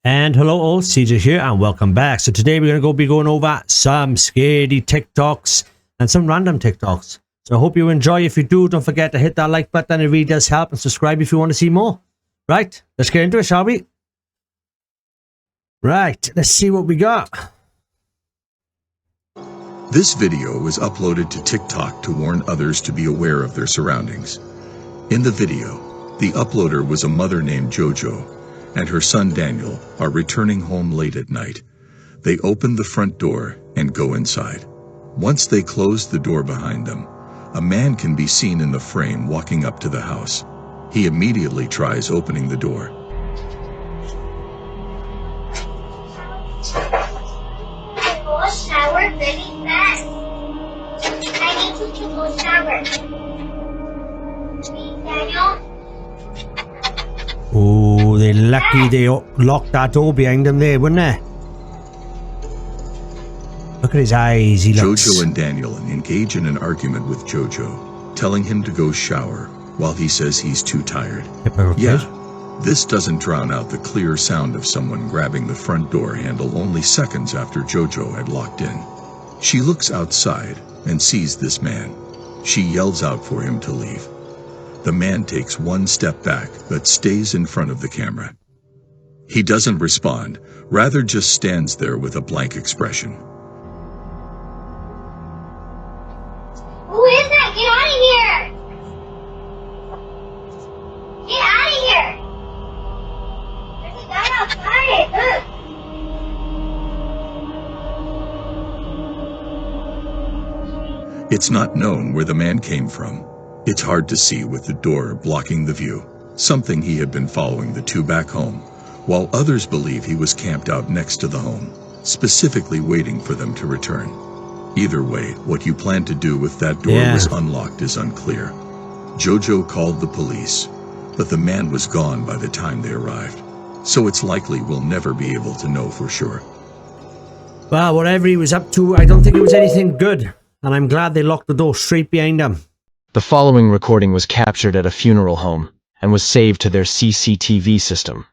And hello all, CJ here and welcome back. So today we're going to be going over some scary TikToks and some random TikToks. So I hope you enjoy. If you do, don't forget to hit that like button. It really does help, and subscribe if you want to see more. Right, let's get into it, shall we? Right, let's see what we got. This video was uploaded to TikTok to warn others to be aware of their surroundings. In the video, the uploader was a mother named Jojo and her son Daniel are returning home late at night. They open the front door and go inside. Once they close the door behind them, a man can be seen in the frame walking up to the house. He immediately tries opening the door. Go shower really fast. I need to go shower. Please, Daniel. Oh, they're lucky they locked that door behind them there, wouldn't they? Look at his eyes, he looks... Jojo and Daniel engage in an argument with Jojo, telling him to go shower while he says he's too tired. Yeah, this doesn't drown out the clear sound of someone grabbing the front door handle only seconds after Jojo had locked in. She looks outside and sees this man. She yells out for him to leave. The man takes one step back but stays in front of the camera. He doesn't respond, rather just stands there with a blank expression. Who is that? Get out of here! Get out of here! There's a guy outside. Look. It's not known where the man came from. It's hard to see with the door blocking the view, something he had been following the two back home, while others believe he was camped out next to the home, specifically waiting for them to return. Either way, what you plan to do with that door was unlocked is unclear. Jojo called the police, but the man was gone by the time they arrived, so it's likely we'll never be able to know for sure. Well, whatever he was up to, I don't think it was anything good, and I'm glad they locked the door straight behind him. The following recording was captured at a funeral home and was saved to their CCTV system.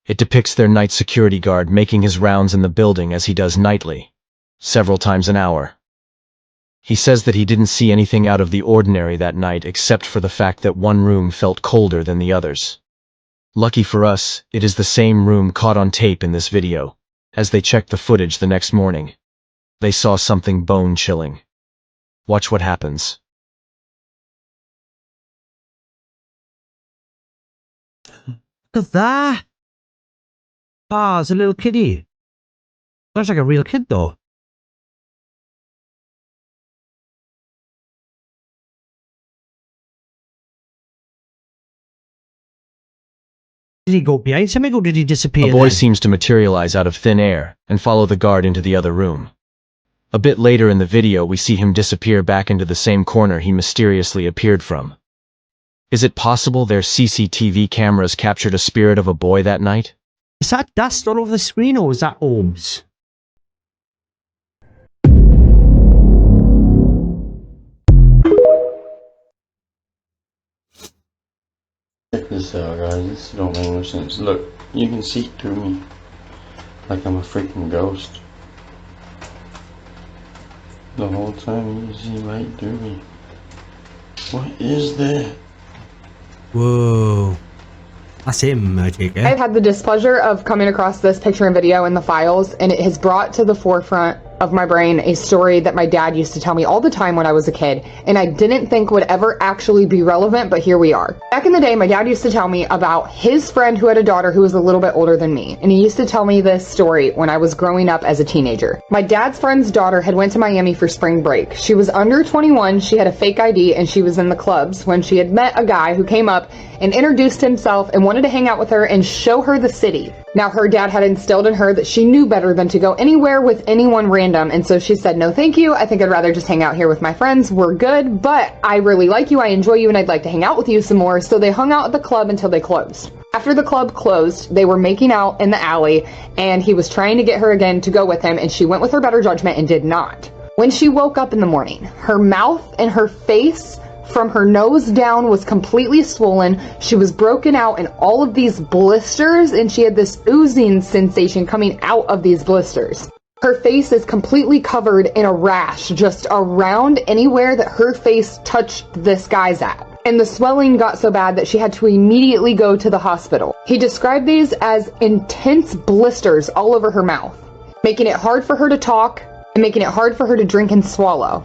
It depicts their night security guard making his rounds in the building as he does nightly, several times an hour. He says that he didn't see anything out of the ordinary that night except for the fact that one room felt colder than the others. Lucky for us, it is the same room caught on tape in this video. As they checked the footage the next morning, they saw something bone-chilling. Watch what happens. Look at that! Ah, it's a little kiddie. Looks like a real kid though. Did he go behind something or did he disappear? A boy seems to materialize out of thin air and follow the guard into the other room. A bit later in the video we see him disappear back into the same corner he mysteriously appeared from. Is it possible their CCTV cameras captured a spirit of a boy that night? Is that dust all over the screen or is that orbs? Check this out, guys. This don't make no sense. Look, you can see through me like I'm a freaking ghost. The whole time you can see right through me. What is that? Whoa. That's him, I take it. I've had the displeasure of coming across this picture and video in the files, and it has brought to the forefront of my brain a story that my dad used to tell me all the time when I was a kid, and I didn't think would ever actually be relevant, but here we are. Back in the day, my dad used to tell me about his friend who had a daughter who was a little bit older than me, and he used to tell me this story when I was growing up as a teenager. My dad's friend's daughter had went to Miami for spring break. She was under 21, she had a fake ID, and she was in the clubs when she had met a guy who came up and introduced himself and wanted to hang out with her and show her the city. Now, her dad had instilled in her that she knew better than to go anywhere with anyone random, and so she said, no thank you, I think I'd rather just hang out here with my friends, we're good, but I really like you, I enjoy you, and I'd like to hang out with you some more. So they hung out at the club until they closed. After the club closed, they were making out in the alley, and he was trying to get her again to go with him, and she went with her better judgment and did not. When she woke up in the morning, her mouth and her face from her nose down was completely swollen. She was broken out in all of these blisters, and she had this oozing sensation coming out of these blisters. Her face is completely covered in a rash just around anywhere that her face touched this guy's at. And the swelling got so bad that she had to immediately go to the hospital. He described these as intense blisters all over her mouth, making it hard for her to talk and making it hard for her to drink and swallow.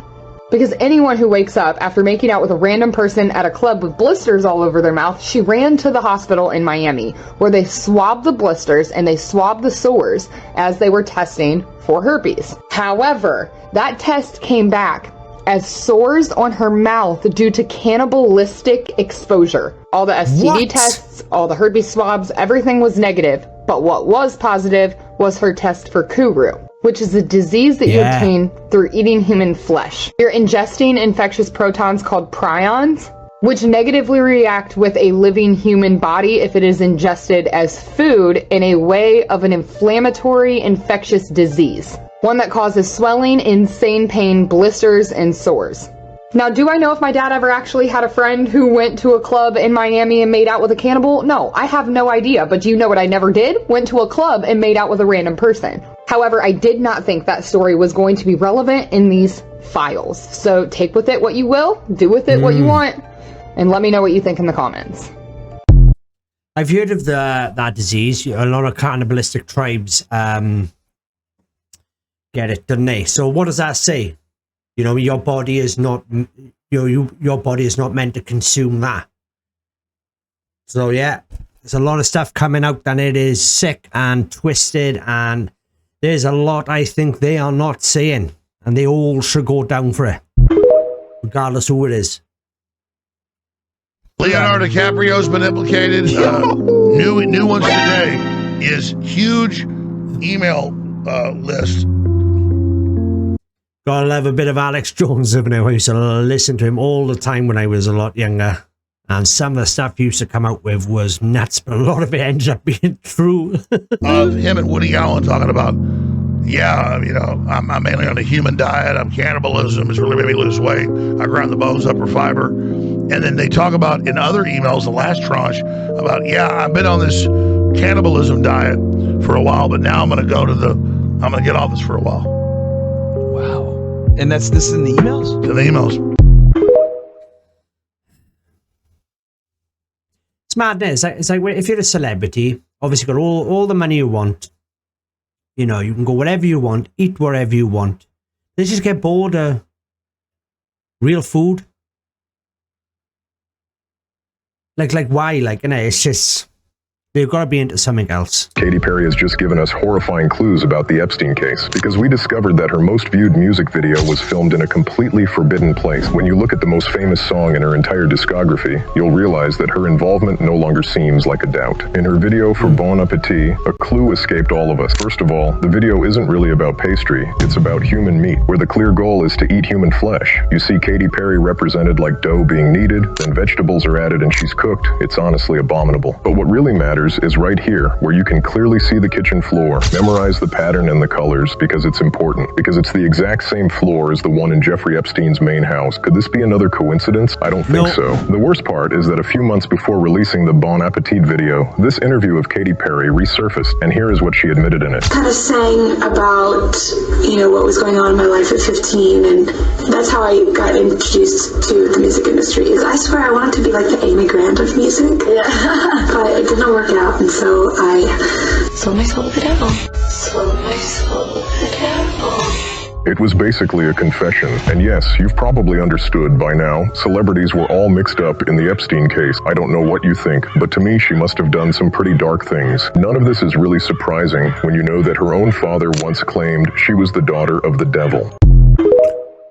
Because anyone who wakes up after making out with a random person at a club with blisters all over their mouth, she ran to the hospital in Miami, where they swabbed the blisters and they swabbed the sores as they were testing for herpes. However, that test came back as sores on her mouth due to cannibalistic exposure. All the STD tests, all the herpes swabs, everything was negative. But what was positive was her test for Kuru, which is a disease that you obtain through eating human flesh. You're ingesting infectious protons called prions, which negatively react with a living human body if it is ingested as food in a way of an inflammatory infectious disease. One that causes swelling, insane pain, blisters, and sores. Now, do I know if my dad ever actually had a friend who went to a club in Miami and made out with a cannibal? No, I have no idea. But do you know what I never did? Went to a club and made out with a random person. However, I did not think that story was going to be relevant in these files. So take with it what you will, do with it what you want, and let me know what you think in the comments. I've heard of that disease. A lot of cannibalistic tribes get it, don't they? So what does that say? You know, your body is not, your body is not meant to consume that. So yeah, there's a lot of stuff coming out, and it is sick and twisted, and there's a lot I think they are not saying, and they all should go down for it, regardless who it is. Leonardo DiCaprio's been implicated. New ones today is huge email list. Gotta love a bit of Alex Jones, haven't I? I used to listen to him all the time when I was a lot younger. And some of the stuff he used to come out with was nuts, but a lot of it ended up being true. Him and Woody Allen talking about, I'm mainly on a human diet. I'm cannibalism. It's really made me lose weight. I grind the bones up for fiber. And then they talk about in other emails, the last tranche, about, I've been on this cannibalism diet for a while, but now I'm going to get off this for a while. Wow. And this is in the emails? In the emails. It's madness. It's like if you're a celebrity, obviously got all the money you want. You know, you can go wherever you want, eat wherever you want. They just get bored of real food. Like why? It's just, they've got to be into something else. Katy Perry has just given us horrifying clues about the Epstein case, because we discovered that her most viewed music video was filmed in a completely forbidden place. When you look at the most famous song in her entire discography, you'll realize that her involvement no longer seems like a doubt. In her video for Bon Appetit, a clue escaped all of us. First of all, the video isn't really about pastry, it's about human meat, where the clear goal is to eat human flesh. You see Katy Perry represented like dough being kneaded, then vegetables are added and she's cooked. It's honestly abominable. But what really matters is right here, where you can clearly see the kitchen floor. Memorize the pattern and the colors, because it's important. Because it's the exact same floor as the one in Jeffrey Epstein's main house. Could this be another coincidence? I don't think so. The worst part is that a few months before releasing the Bon Appetit video, this interview of Katy Perry resurfaced, and here is what she admitted in it. Kind of sang about, what was going on in my life at 15, and that's how I got introduced to the music industry. I swear I wanted to be like the Amy Grant of music, but it didn't work out, and so I sold my soul to the devil. Sold my soul to the devil. It was basically a confession, and yes, you've probably understood by now, celebrities were all mixed up in the Epstein case. I don't know what you think, but to me she must have done some pretty dark things. None of this is really surprising when you know that her own father once claimed she was the daughter of the devil.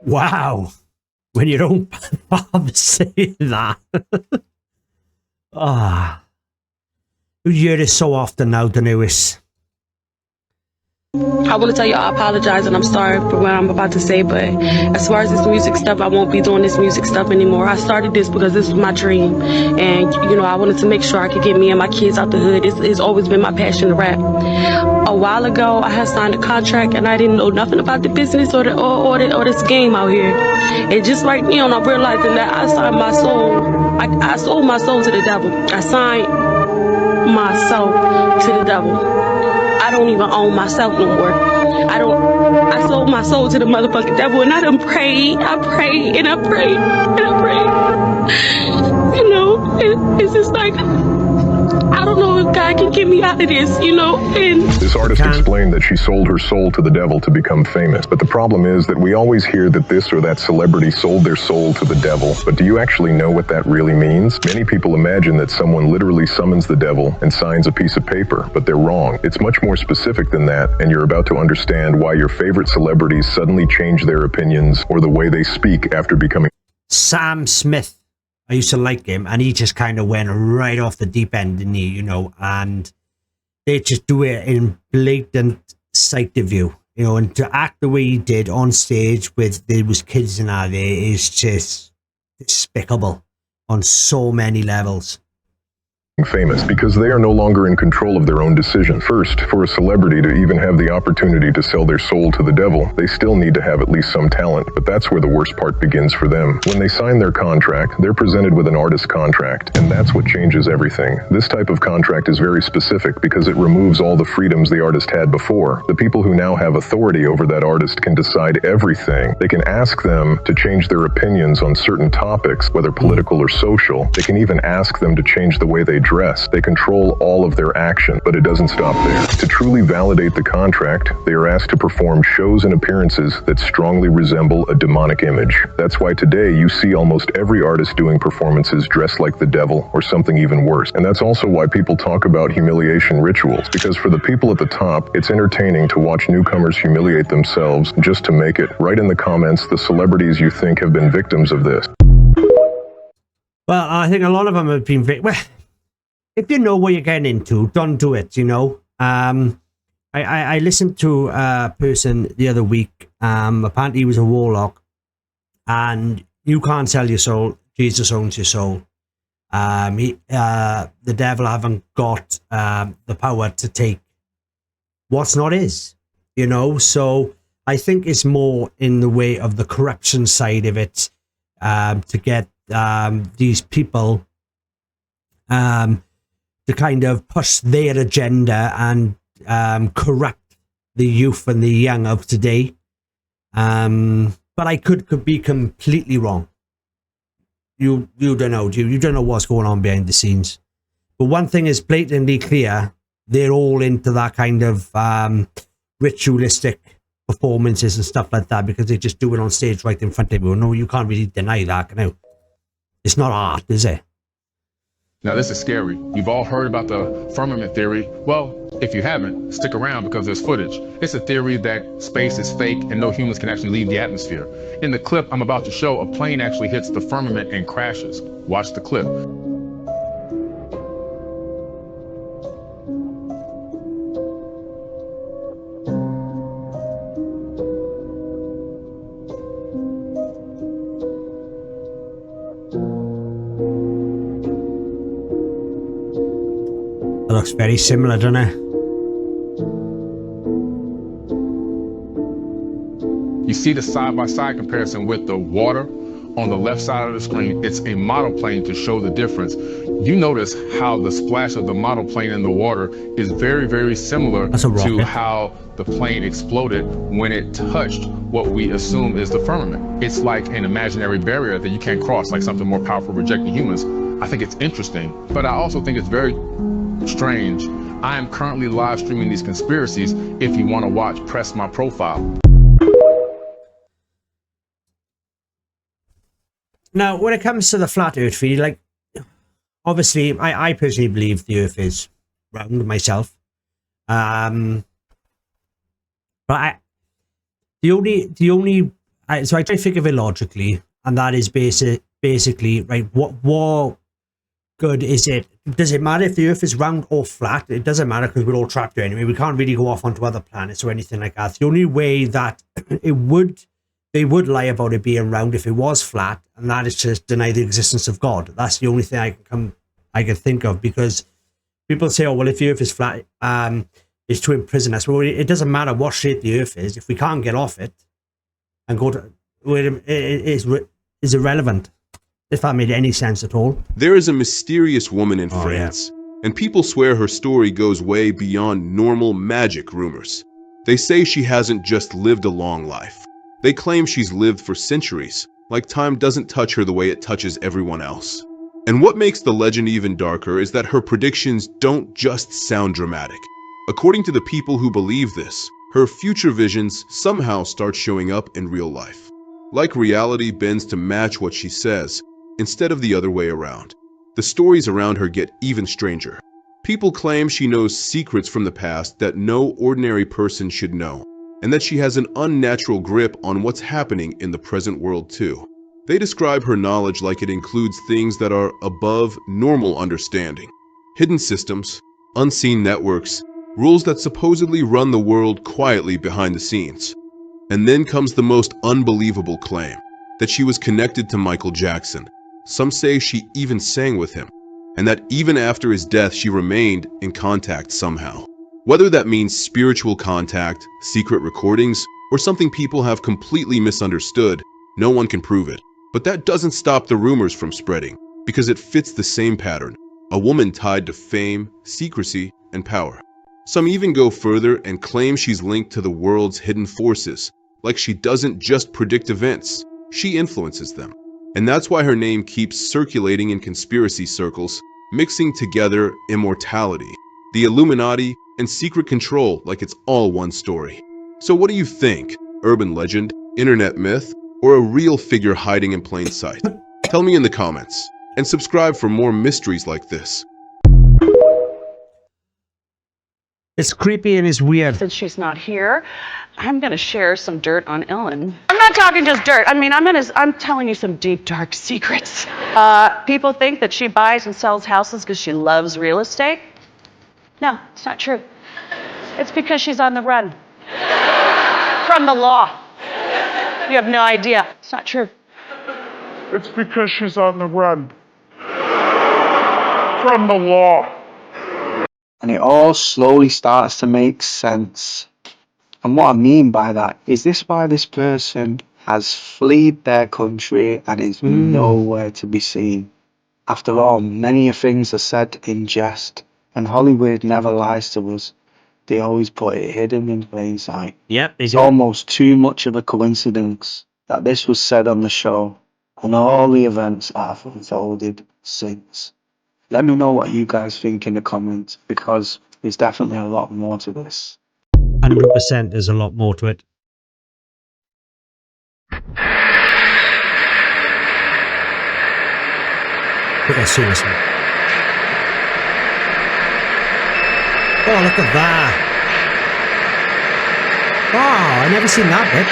Wow. When your own father saying that. You hear this so often now, the newest. I want to tell you I apologize and I'm sorry for what I'm about to say, but as far as this music stuff, I won't be doing this music stuff anymore. I started this because this was my dream, and you know, I wanted to make sure I could get me and my kids out the hood. It's always been my passion to rap. A while ago, I had signed a contract and I didn't know nothing about the business or this game out here. And just right now, I'm realizing that I signed my soul. I sold my soul to the devil. I signed myself to the devil. I don't even own myself no more. I sold my soul to the motherfucking devil, and I done prayed. I prayed and I prayed and I prayed. You know, it's just like, I don't know if God can get me out of this, you know. And this artist explained that she sold her soul to the devil to become famous. But the problem is that we always hear that this or that celebrity sold their soul to the devil. But do you actually know what that really means? Many people imagine that someone literally summons the devil and signs a piece of paper, but they're wrong. It's much more specific than that, and you're about to understand why your favorite celebrities suddenly change their opinions or the way they speak after becoming. Sam Smith. I used to like him, and he just kind of went right off the deep end, didn't he? You know, and they just do it in blatant sight of you, you know, and to act the way he did on stage with there was kids and all there is just despicable on so many levels. Famous because they are no longer in control of their own decision. First, for a celebrity to even have the opportunity to sell their soul to the devil, they still need to have at least some talent, but that's where the worst part begins for them. When they sign their contract, they're presented with an artist contract, and that's what changes everything. This type of contract is very specific because it removes all the freedoms the artist had before. The people who now have authority over that artist can decide everything. They can ask them to change their opinions on certain topics, whether political or social. They can even ask them to change the way they dress. They control all of their action, but it doesn't stop there. To truly validate the contract, they are asked to perform shows and appearances that strongly resemble a demonic image. That's why today you see almost every artist doing performances dressed like the devil or something even worse. And that's also why people talk about humiliation rituals, because for the people at the top, it's entertaining to watch newcomers humiliate themselves just to make it. Write in the comments the celebrities you think have been victims of this. Well, I think a lot of them have been well, if you know what you're getting into, don't do it, you know. I listened to a person the other week. Apparently he was a warlock, and you can't sell your soul. Jesus owns your soul. The devil haven't got the power to take what's not his, you know. So I think it's more in the way of the corruption side of it, to get these people to kind of push their agenda and corrupt the youth and the young of today. But I could be completely wrong. You don't know, you don't know what's going on behind the scenes. But one thing is blatantly clear: they're all into that kind of ritualistic performances and stuff like that, because they just do it on stage right in front of you. No, you can't really deny that, can you? It's not art, is it? Now this is scary. You've all heard about the firmament theory. Well, if you haven't, stick around because there's footage. It's a theory that space is fake and no humans can actually leave the atmosphere. In the clip I'm about to show, a plane actually hits the firmament and crashes. Watch the clip. It looks very similar, doesn't it? You see the side-by-side comparison with the water on the left side of the screen. It's a model plane to show the difference. You notice how the splash of the model plane in the water is very, very similar to how the plane exploded when it touched what we assume is the firmament. It's like an imaginary barrier that you can't cross, like something more powerful rejecting humans. I think it's interesting, but I also think it's very strange. I am currently live streaming these conspiracies. If you want to watch, press my profile. Now, when it comes to the flat earth theory, like, obviously, I personally believe the earth is round myself. But so I try to think of it logically, and that is basically, right, what good is it? Does it matter if the Earth is round or flat? It doesn't matter because we're all trapped here anyway. We can't really go off onto other planets or anything like that. The only way that they would lie about it being round if it was flat, and that is to deny the existence of God. That's the only thing I can think of, because people say, oh, well, if the Earth is flat, it's to imprison us. Well, it doesn't matter what shape the Earth is. If we can't get off it and go to where it is irrelevant, if that made any sense at all. There is a mysterious woman in France, and people swear her story goes way beyond normal magic rumors. They say she hasn't just lived a long life. They claim she's lived for centuries, like time doesn't touch her the way it touches everyone else. And what makes the legend even darker is that her predictions don't just sound dramatic. According to the people who believe this, her future visions somehow start showing up in real life. Like reality bends to match what she says, instead of the other way around. The stories around her get even stranger. People claim she knows secrets from the past that no ordinary person should know, and that she has an unnatural grip on what's happening in the present world too. They describe her knowledge like it includes things that are above normal understanding. Hidden systems, unseen networks, rules that supposedly run the world quietly behind the scenes. And then comes the most unbelievable claim, that she was connected to Michael Jackson. Some say she even sang with him, and that even after his death she remained in contact somehow. Whether that means spiritual contact, secret recordings, or something people have completely misunderstood, no one can prove it. But that doesn't stop the rumors from spreading, because it fits the same pattern, a woman tied to fame, secrecy, and power. Some even go further and claim she's linked to the world's hidden forces, like she doesn't just predict events, she influences them. And that's why her name keeps circulating in conspiracy circles, mixing together immortality, the Illuminati, and secret control like it's all one story. So what do you think? Urban legend, internet myth, or a real figure hiding in plain sight? Tell me in the comments, and subscribe for more mysteries like this. It's creepy and it's weird. Since she's not here, I'm going to share some dirt on Ellen. I'm not talking just dirt. I mean, I'm telling you some deep, dark secrets. People think that she buys and sells houses because she loves real estate. No, it's not true. It's because she's on the run from the law. You have no idea. It's not true. It's because she's on the run from the law. And it all slowly starts to make sense. And what I mean by that is this why this person has fled their country and is nowhere to be seen. After all, many things are said in jest, and Hollywood never lies to us. They always put it hidden in plain sight. Yep, it's almost too much of a coincidence that this was said on the show, and all the events have unfolded since. Let me know what you guys think in the comments, because there's definitely a lot more to this. 100% there's a lot more to it. I think I've seen this one. Oh, look at that. Oh, I've never seen that bit.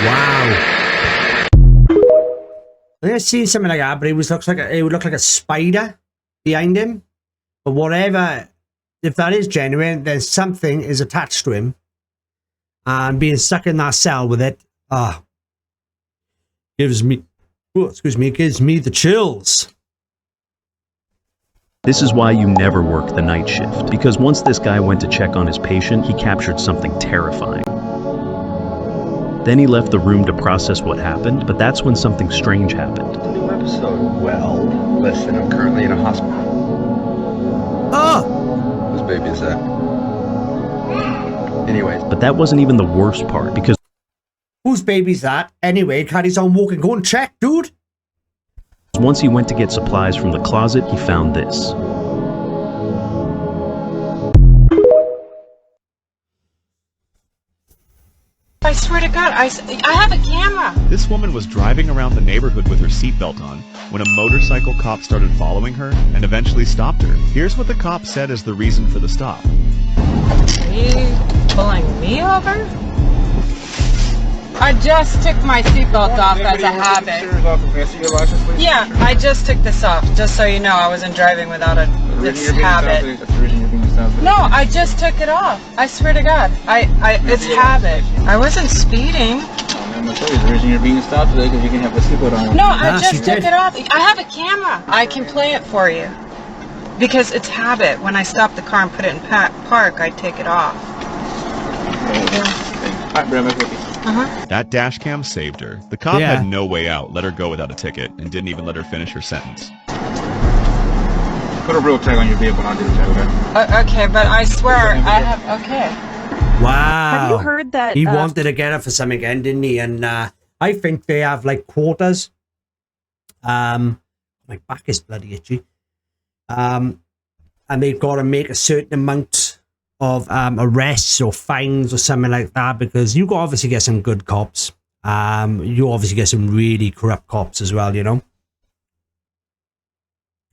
Wow. I've seen something like that, but it would look like a spider behind him. But whatever, if that is genuine, then something is attached to him. And being stuck in that cell with it, gives me the chills. This is why you never work the night shift, because once this guy went to check on his patient, he captured something terrifying. Then he left the room to process what happened, but that's when something strange happened. New episode. Well, listen, I'm currently in a hospital. Oh! Whose baby is that? Anyways. But that wasn't even the worst part, because... Whose baby's that? Anyway, carries on walking. Go and check, dude! Once he went to get supplies from the closet, he found this. I swear to God, I have a camera. This woman was driving around the neighborhood with her seatbelt on when a motorcycle cop started following her and eventually stopped her. Here's what the cop said as the reason for the stop. Are you pulling me over? I just took my seatbelt off as a habit. Yeah, I just took this off, just so you know. I wasn't driving without this habit. No, I just took it off. I swear to God, it's habit. I wasn't speeding. The reason you're being stopped today because you can have a seatbelt on. No, I just took it off. I have a camera. I can play it for you. Because it's habit. When I stop the car and put it in park, I take it off. That dash cam saved her. The cop had no way out, let her go without a ticket, and didn't even let her finish her sentence. Put a real tag on your vehicle and I'll do the tag, okay? Okay, but I swear I have, okay. Wow. Have you heard that? He wanted to get her for something again, didn't he? And I think they have like quotas. My back is bloody itchy. And they've got to make a certain amount of arrests or fines or something like that, because you obviously get some good cops. You obviously get some really corrupt cops as well, you know.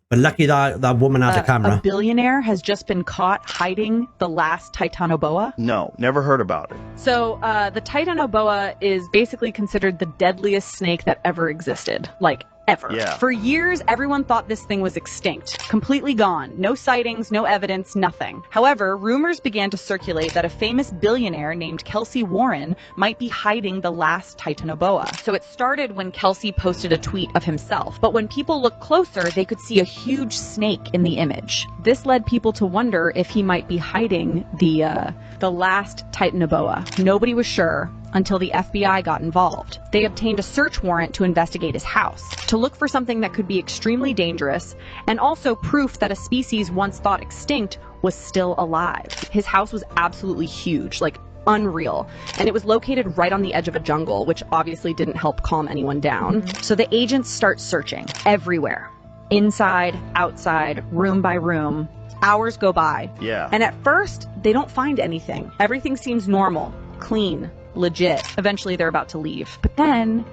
But lucky that woman had a camera. A billionaire has just been caught hiding the last Titanoboa. No, never heard about it. So the Titanoboa is basically considered the deadliest snake that ever existed. Like, ever. Yeah. For years, everyone thought this thing was extinct, completely gone. No sightings, no evidence, nothing. However, rumors began to circulate that a famous billionaire named Kelsey Warren might be hiding the last Titanoboa. So it started when Kelsey posted a tweet of himself, but when people looked closer, they could see a huge snake in the image. This led people to wonder if he might be hiding the last Titanoboa. Nobody was sure until the FBI got involved. They obtained a search warrant to investigate his house, to look for something that could be extremely dangerous, and also proof that a species once thought extinct was still alive. His house was absolutely huge, like unreal, and it was located right on the edge of a jungle, which obviously didn't help calm anyone down. So the agents start searching everywhere. Inside, outside, room by room. Hours go by. Yeah. And at first, they don't find anything. Everything seems normal, clean, legit. Eventually they're about to leave. But then,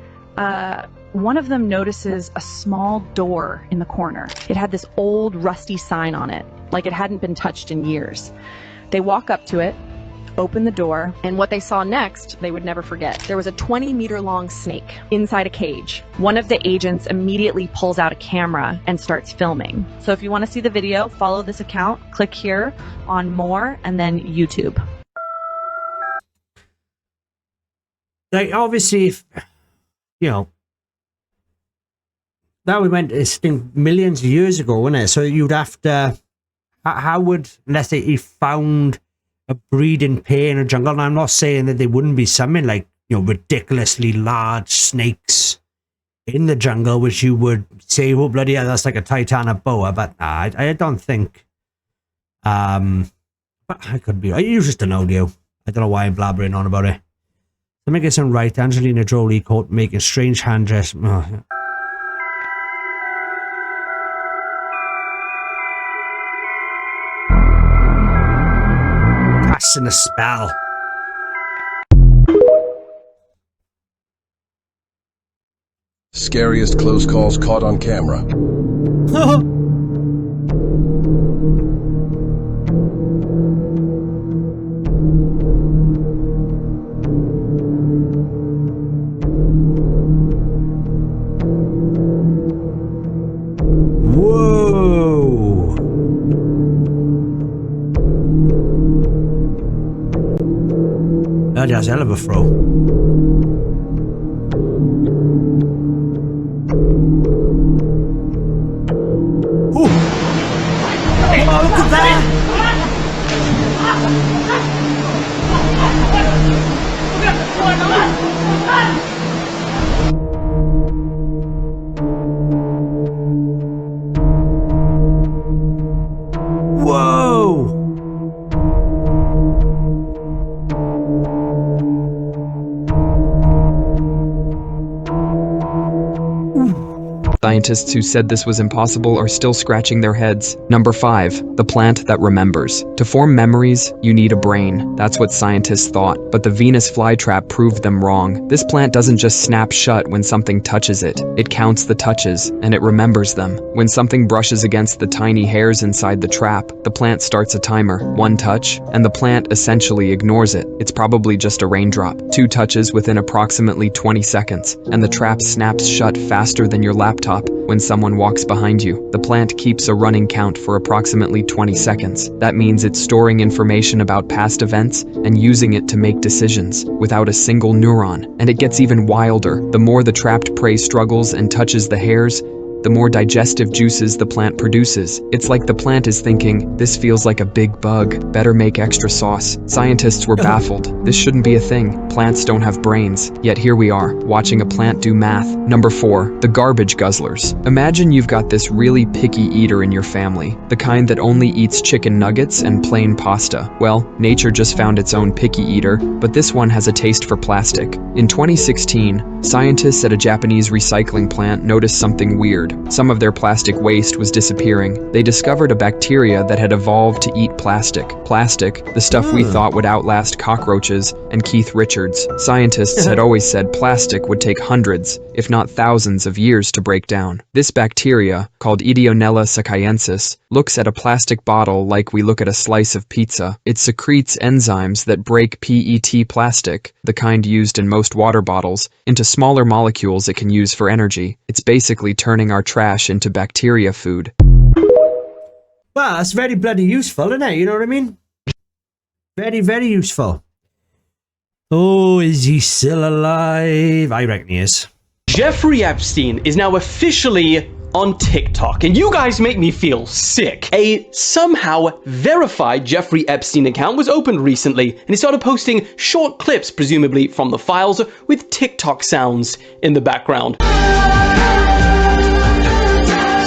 one of them notices a small door in the corner. It had this old rusty sign on it, like it hadn't been touched in years. They walk up to it, open the door, and what they saw next, they would never forget. There was a 20-meter long snake inside a cage. One of the agents immediately pulls out a camera and starts filming. So if you want to see the video, follow this account, click here on more, and then YouTube. Like, obviously, if, you know, that we went extinct millions of years ago, wasn't it? So you'd have to, how would, let's say he found a breeding pair in a jungle, and I'm not saying that there wouldn't be something like, you know, ridiculously large snakes in the jungle, which you would say, oh, bloody hell, that's like a Titanoboa, but I don't think, but I could be, you just don't know, I don't know why I'm blabbering on about it. To make it sound right, Angelina Jolie caught making strange hand gestures. Oh, yeah. Casting a spell. Scariest close calls caught on camera. Whoa! That's a hell of a throw. Ooh. Oh, look at that! Whoa! Scientists who said this was impossible are still scratching their heads. Number 5. The plant that remembers. To form memories, you need a brain. That's what scientists thought, but the Venus flytrap proved them wrong. This plant doesn't just snap shut when something touches it. It counts the touches, and it remembers them. When something brushes against the tiny hairs inside the trap, the plant starts a timer. 1 touch, and the plant essentially ignores it. It's probably just a raindrop. 2 touches within approximately 20 seconds, and the trap snaps shut faster than your laptop when someone walks behind you. The plant keeps a running count for approximately 20 seconds. That means it's storing information about past events and using it to make decisions without a single neuron. And it gets even wilder. The more the trapped prey struggles and touches the hairs, the more digestive juices the plant produces. It's like the plant is thinking, this feels like a big bug, better make extra sauce. Scientists were baffled. This shouldn't be a thing. Plants don't have brains. Yet here we are, watching a plant do math. Number 4, the garbage guzzlers. Imagine you've got this really picky eater in your family, the kind that only eats chicken nuggets and plain pasta. Well, nature just found its own picky eater, but this one has a taste for plastic. In 2016, scientists at a Japanese recycling plant noticed something weird. Some of their plastic waste was disappearing. They discovered a bacteria that had evolved to eat plastic. Plastic, the stuff we thought would outlast cockroaches and Keith Richards. Scientists had always said plastic would take hundreds, if not thousands of years to break down. This bacteria, called Ideonella sakaiensis, looks at a plastic bottle like we look at a slice of pizza. It secretes enzymes that break PET plastic, the kind used in most water bottles, into smaller molecules it can use for energy. It's basically turning our trash into bacteria food. Well, that's very bloody useful, isn't it? You know what I mean? Very, very useful. Oh, is he still alive? I reckon he is. Jeffrey Epstein is now officially on TikTok, and you guys make me feel sick. A somehow verified Jeffrey Epstein account was opened recently, and he started posting short clips, presumably from the files, with TikTok sounds in the background.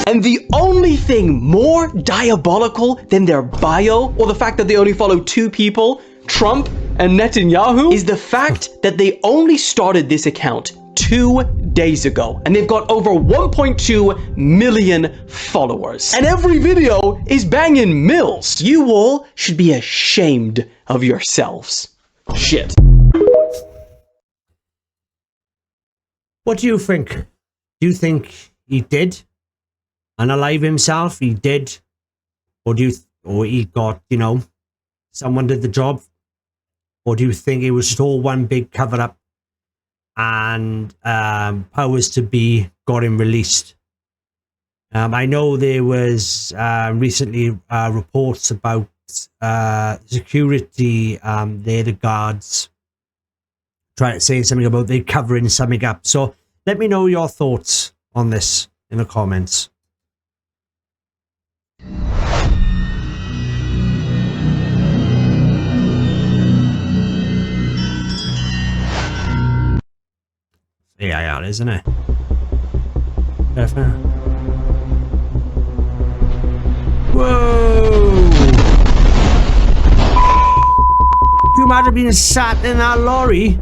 And the only thing more diabolical than their bio, or the fact that they only follow 2 people, Trump and Netanyahu, is the fact that they only started this account 2 days ago, and they've got over 1.2 million followers. And every video is banging mills. You all should be ashamed of yourselves. Shit. What do you think? Do you think he did unalive himself? He did? Or he got, you know, someone did the job? Or do you think it was just all one big cover-up and powers to be got him released? I know there was recently reports about security, the guards trying to say something about they covering something up. So let me know your thoughts on this in the comments. Yeah, isn't it? Definitely. Whoa! You might have been sat in that lorry.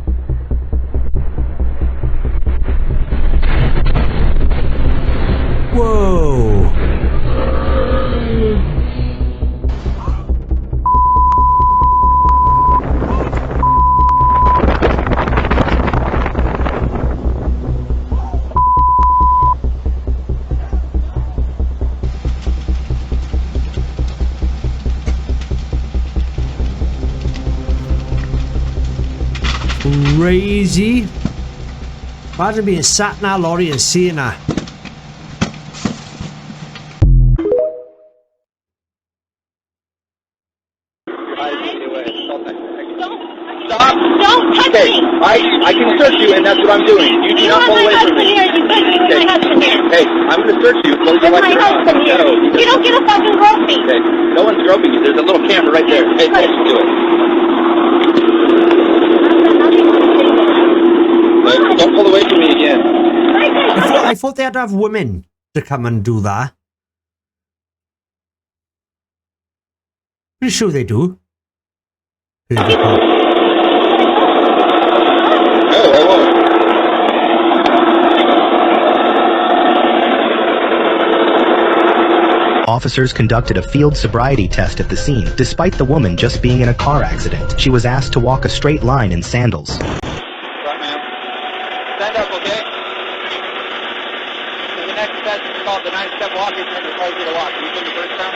Whoa! Crazy. Imagine being sat in that lorry and seeing that. Don't touch me! I can search you, and that's what I'm doing. You do not pull away from me. Okay. My husband here. Hey, I'm going to search you. Close your lights. My husband here. No, you don't get a fucking gropey. Okay. No one's groping you. There's a little camera right there. Hey, let's do it. Don't pull away from me again. I thought they had to have women to come and do that. Pretty sure they do. officers conducted a field sobriety test at the scene, despite the woman just being in a car accident. She was asked to walk a straight line in sandals. Right, ma'am. Stand up, okay? So the next test is called the 9-step walking turn. It tells you to walk. Can you take your first time?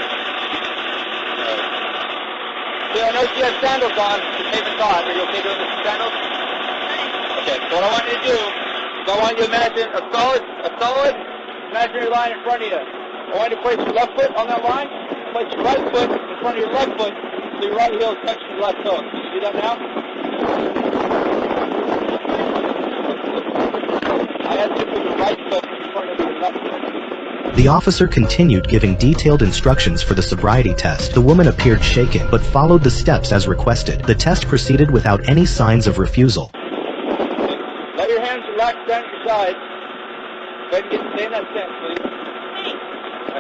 So I know she has sandals on. She's taking thought. Are you okay doing this with sandals? Okay, so what I want you to do is I want you to imagine a solid imaginary line in front of you. I want you to place your left foot on that line, place your right foot in front of your left foot, so your right heel is touching your left toe. Can you do that now? I asked you to put your right foot in front of your left foot. The officer continued giving detailed instructions for the sobriety test. The woman appeared shaken, but followed the steps as requested. The test proceeded without any signs of refusal. Let your hands relax down at your sides. Go ahead and stay in that stance, please.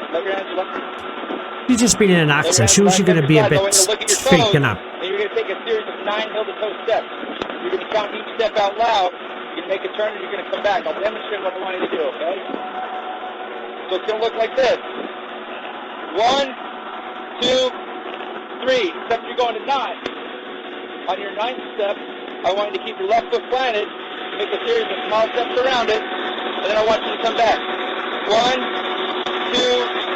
Let your hands relax. She's just been in an accident. She was going to be a bit freaking out. And you're going to take a series of 9 heel-to-toe steps. You're going to count each step out loud. You're going to make a turn and you're going to come back. I'll demonstrate what I want you to do, okay? So it's going to look like this. 1, 2, 3. Except you're going to 9. On your 9th step, I want you to keep your left foot planted, make a series of small steps around it, and then I want you to come back. 1, 2,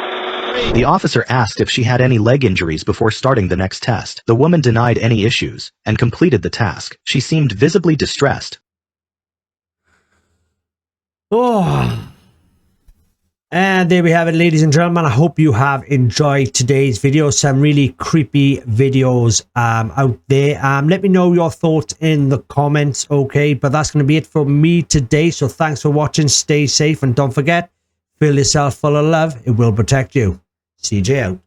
3. The officer asked if she had any leg injuries before starting the next test. The woman denied any issues and completed the task. She seemed visibly distressed. Oh. And there we have it, ladies and gentlemen. I hope you have enjoyed today's video. Some really creepy videos out there. Let me know your thoughts in the comments, okay? But that's going to be it for me today. So thanks for watching. Stay safe. And don't forget, fill yourself full of love. It will protect you. CJ out.